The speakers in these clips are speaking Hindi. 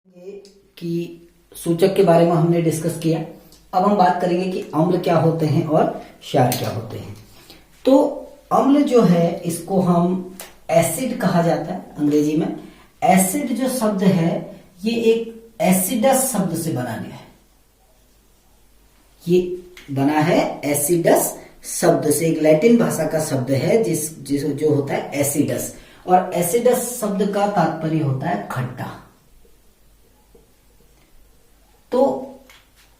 कि सूचक के बारे में हमने डिस्कस किया। अब हम बात करेंगे कि अम्ल क्या होते हैं और क्षार क्या होते हैं। तो अम्ल जो है इसको हम एसिड कहा जाता है अंग्रेजी में। एसिड जो शब्द है ये एक एसिडस शब्द से बना गया है। ये बना है एसिडस शब्द से, एक लैटिन भाषा का शब्द है जिस जो होता है एसिडस। और एसिडस शब्द का तात्पर्य होता है खट्टा। तो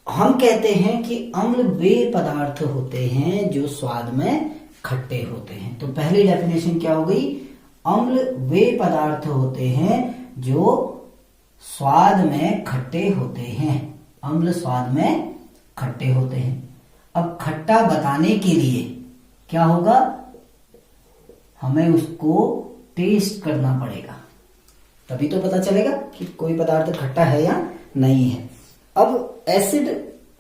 हम कहते हैं कि अम्ल वे पदार्थ होते हैं जो स्वाद में खट्टे होते हैं। तो पहली डेफिनेशन क्या हो गई? अम्ल वे पदार्थ होते हैं जो स्वाद में खट्टे होते हैं। अम्ल स्वाद में खट्टे होते हैं। अब खट्टा बताने के लिए क्या होगा? हमें उसको टेस्ट करना पड़ेगा, तभी तो पता चलेगा कि कोई पदार्थ खट्टा है या नहीं है। अब एसिड,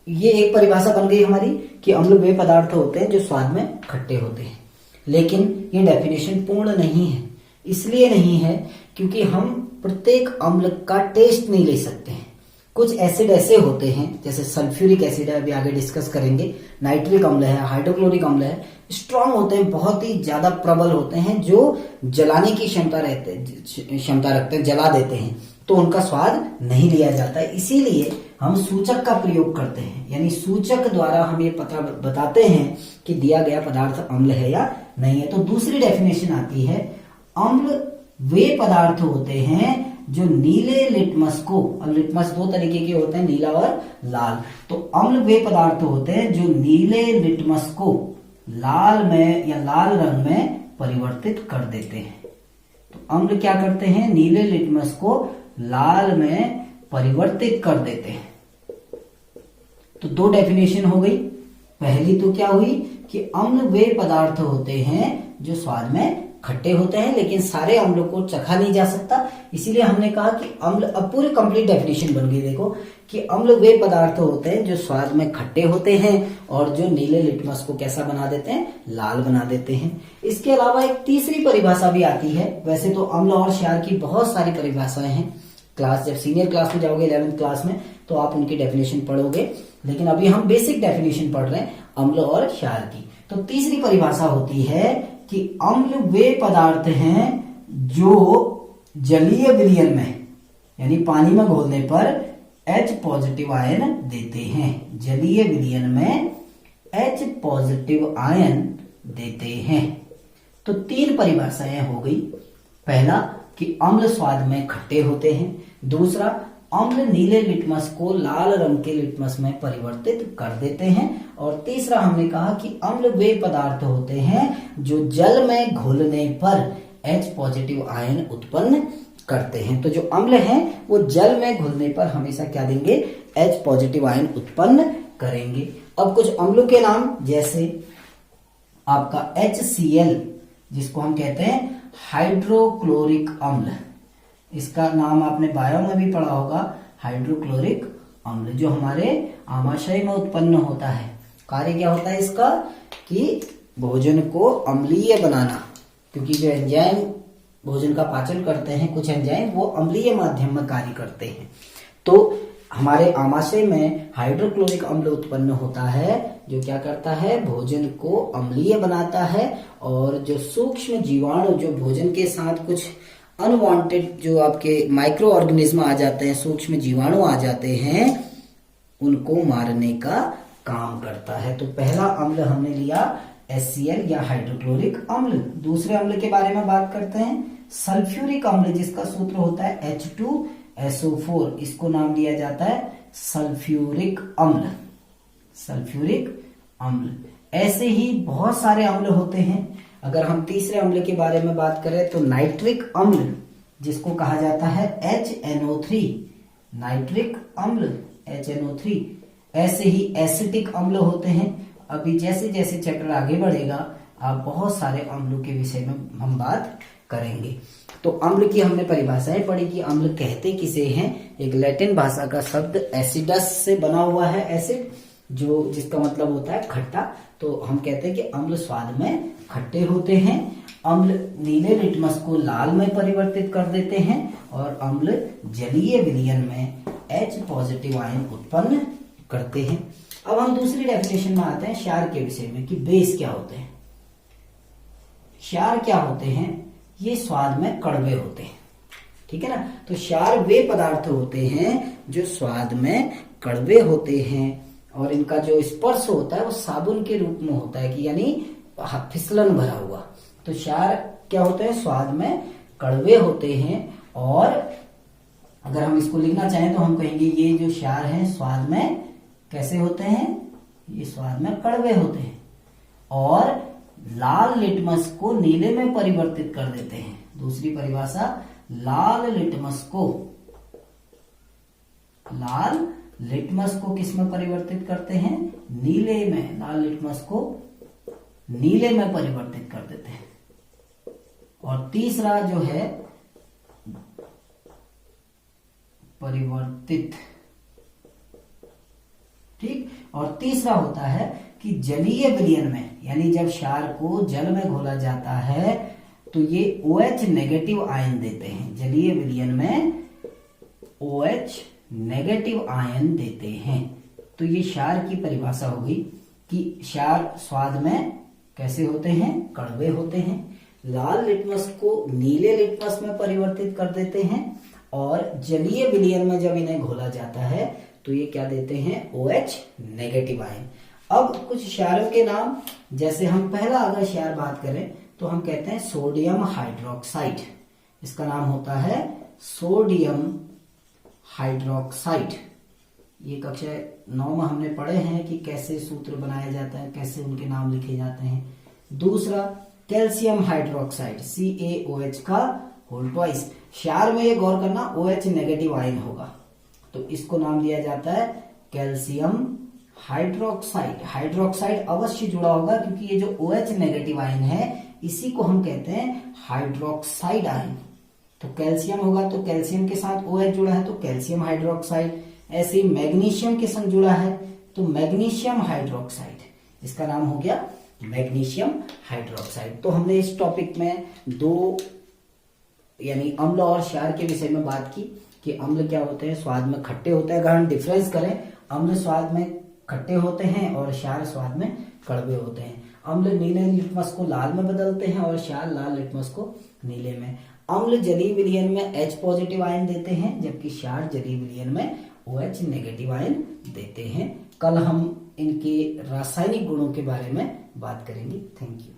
ये एक परिभाषा बन गई हमारी कि अम्ल वे पदार्थ होते हैं जो स्वाद में खट्टे होते हैं। लेकिन ये डेफिनेशन पूर्ण नहीं है। इसलिए नहीं है क्योंकि हम प्रत्येक अम्ल का टेस्ट नहीं ले सकते हैं। कुछ एसिड ऐसे होते हैं, जैसे सल्फ्यूरिक एसिड है, अभी आगे डिस्कस करेंगे, नाइट्रिक अम्ल है, हाइड्रोक्लोरिक अम्ल है, स्ट्रांग होते हैं, बहुत ही ज्यादा प्रबल होते हैं, जो जलाने की क्षमता रखते हैं, जला देते हैं, तो उनका स्वाद नहीं लिया जाता है। इसीलिए हम सूचक का प्रयोग करते हैं, यानी सूचक द्वारा हम ये पता बताते हैं कि दिया गया पदार्थ अम्ल है या नहीं है। तो दूसरी डेफिनेशन आती है, अम्ल वे पदार्थ होते हैं जो नीले लिटमस को, अब लिटमस दो तरीके के होते हैं, नीला और लाल, तो अम्ल वे पदार्थ होते हैं जो नीले लिटमस को लाल में या लाल रंग में परिवर्तित कर देते हैं। तो अम्ल क्या करते हैं? नीले लिटमस को लाल में परिवर्तित कर देते हैं। तो दो डेफिनेशन हो गई। पहली तो क्या हुई कि अम्ल वे पदार्थ होते हैं जो स्वाद में खट्टे होते हैं, लेकिन सारे अम्लों को चखा नहीं जा सकता। इसीलिए हमने कहा कि अम्ल, अब पूरी कंप्लीट डेफिनेशन बन गई। देखो कि अम्ल वे पदार्थ होते हैं जो स्वाद में खट्टे होते हैं और जो नीले लिटमस को कैसा बना देते हैं? लाल बना देते हैं। इसके अलावा एक तीसरी परिभाषा भी आती है। वैसे तो अम्ल और क्षार की बहुत सारी परिभाषाएं हैं। क्लास, जब सीनियर क्लास में जाओगे 11वीं क्लास में, तो आप उनकी डेफिनेशन पढ़ोगे, लेकिन अभी हम बेसिक डेफिनेशन पढ़ रहे हैं अम्ल और क्षार की। तो तीसरी परिभाषा होती है कि अम्ल वे पदार्थ हैं जो जलीय विलयन में, यानी पानी में घोलने पर H पॉजिटिव आयन देते हैं। जलीय विलयन में H पॉजिटिव आयन देते हैं। तो तीन परिभाषाएं हो गई। पहला कि अम्ल स्वाद में खट्टे होते हैं। दूसरा, अम्ल नीले लिटमस को लाल रंग के लिटमस में परिवर्तित कर देते हैं। और तीसरा हमने कहा कि अम्ल वे पदार्थ होते हैं जो जल में घुलने पर H पॉजिटिव आयन उत्पन्न करते हैं। तो जो अम्ल हैं वो जल में घुलने पर हमेशा क्या देंगे? H पॉजिटिव आयन उत्पन्न करेंगे। अब कुछ अम्लों के नाम, जैसे आपका HCl, जिसको हम कहते हैं हाइड्रोक्लोरिक अम्ल, इसका नाम आपने बायो में भी पढ़ा होगा, हाइड्रोक्लोरिक अम्ल, जो हमारे आमाशय में उत्पन्न होता है। कार्य क्या होता है इसका? कि भोजन को अम्लीय बनाना, क्योंकि जो एंजाइम भोजन का पाचन करते हैं, कुछ एंजाइम, वो अम्लीय माध्यम में कार्य करते हैं। तो हमारे आमाशय में हाइड्रोक्लोरिक अम्ल उत्पन्न होता है, जो क्या करता है? भोजन को अम्लीय बनाता है। और जो सूक्ष्म जीवाणु, जो भोजन के साथ कुछ अनवांटेड जो आपके माइक्रो ऑर्गेनिज्म आ जाते हैं, सूक्ष्म जीवाणु आ जाते हैं, उनको मारने का काम करता है। तो पहला अम्ल हमने लिया HCl या हाइड्रोक्लोरिक अम्ल। दूसरे अम्ल के बारे में बात करते हैं, सल्फ्यूरिक अम्ल, जिसका सूत्र होता है H2SO4। इसको नाम दिया जाता है सल्फ्यूरिक अम्ल। सल्फ्यूरिक अम्ल। ऐसे ही बहुत सारे अम्ल होते हैं। अगर हम तीसरे अम्ल के बारे में बात करें तो नाइट्रिक अम्ल, जिसको कहा जाता है HNO3, नाइट्रिक अम्ल HNO3। ऐसे ही एसिटिक अम्ल होते हैं। अभी जैसे जैसे चैप्टर आगे बढ़ेगा, आप बहुत सारे अम्लों के विषय में हम बात करेंगे। तो अम्ल की हमने परिभाषाएं पढ़ी कि अम्ल कहते किसे हैं। एक लैटिन भाषा का शब्द एसिडस से बना हुआ है, एसिड, जो जिसका मतलब होता है खट्टा। तो हम कहते हैं कि अम्ल स्वाद में खट्टे होते हैं। अम्ल नीले लिटमस को लाल में परिवर्तित कर देते हैं और अम्ल जलीय विलयन में H पॉजिटिव आयन उत्पन्न करते हैं। अब हम दूसरी डेफिनेशन में आते हैं क्षार के विषय में कि बेस क्या होते हैं। क्षार क्या होते हैं, ये स्वाद में कड़वे होते हैं, ठीक है ना। तो क्षार वे पदार्थ होते हैं जो स्वाद में कड़वे होते हैं और इनका जो स्पर्श होता है वो साबुन के रूप में होता है कि यानी फिसलन भरा हुआ। तो क्षार क्या होते हैं, स्वाद में कड़वे होते हैं और अगर हम इसको लिखना चाहें तो हम कहेंगे ये जो क्षार हैं स्वाद में कैसे होते हैं, ये स्वाद में कड़वे होते हैं और लाल लिटमस को नीले में परिवर्तित कर देते हैं। दूसरी परिभाषा, लाल लिटमस को किस में परिवर्तित करते हैं, नीले में। लाल लिटमस को नीले में परिवर्तित कर देते हैं। और तीसरा जो है परिवर्तित, ठीक। और तीसरा होता है कि जलीय विलयन में, यानी जब क्षार को जल में घोला जाता है तो ये OH नेगेटिव आयन देते हैं। जलीय विलयन में OH नेगेटिव आयन देते हैं। तो ये क्षार की परिभाषा होगी कि क्षार स्वाद में कैसे होते हैं, कड़वे होते हैं। लाल लिटमस को नीले लिटमस में परिवर्तित कर देते हैं और जलीय विलयन में जब इन्हें घोला जाता है तो ये क्या देते हैं, OH नेगेटिव आयन। अब कुछ क्षारों के नाम, जैसे हम पहला अगर क्षार बात करें तो हम कहते हैं सोडियम हाइड्रोक्साइड। इसका नाम होता है सोडियम हाइड्रोक्साइड। ये कक्षा 9 में हमने पढ़े हैं कि कैसे सूत्र बनाया जाता है, कैसे उनके नाम लिखे जाते हैं। दूसरा कैल्शियम हाइड्रोक्साइड, CaOH का होल ट्वाइस। क्षार में ये गौर करना OH नेगेटिव आयन होगा तो इसको नाम दिया जाता है कैल्शियम हाइड्रोक्साइड। हाइड्रोक्साइड अवश्य जुड़ा होगा क्योंकि ये जो OH नेगेटिव आयन है इसी को हम कहते हैं हाइड्रोक्साइड आयन। तो कैल्शियम होगा तो कैल्शियम के साथ OH जुड़ा है तो कैल्शियम हाइड्रोक्साइड। ऐसे ही मैग्नीशियम के संग जुड़ा है तो मैग्नीशियम हाइड्रोक्साइड, इसका नाम हो गया मैग्नीशियम हाइड्रोक्साइड। तो हमने इस टॉपिक में दो यानी अम्ल और क्षार के विषय में बात की कि अम्ल क्या होते हैं, स्वाद में खट्टे होते हैं। अगर हम डिफरेंस करें, अम्ल स्वाद में खट्टे होते हैं और क्षार स्वाद में कड़वे होते हैं। अम्ल नीले लिटमस को लाल में बदलते हैं और क्षार लाल लिटमस को नीले में। अम्ल जलीय विलयन में H पॉजिटिव आयन देते हैं जबकि क्षार जलीय विलयन में OH नेगेटिव आयन देते हैं। कल हम इनके रासायनिक गुणों के बारे में बात करेंगे। Thank you.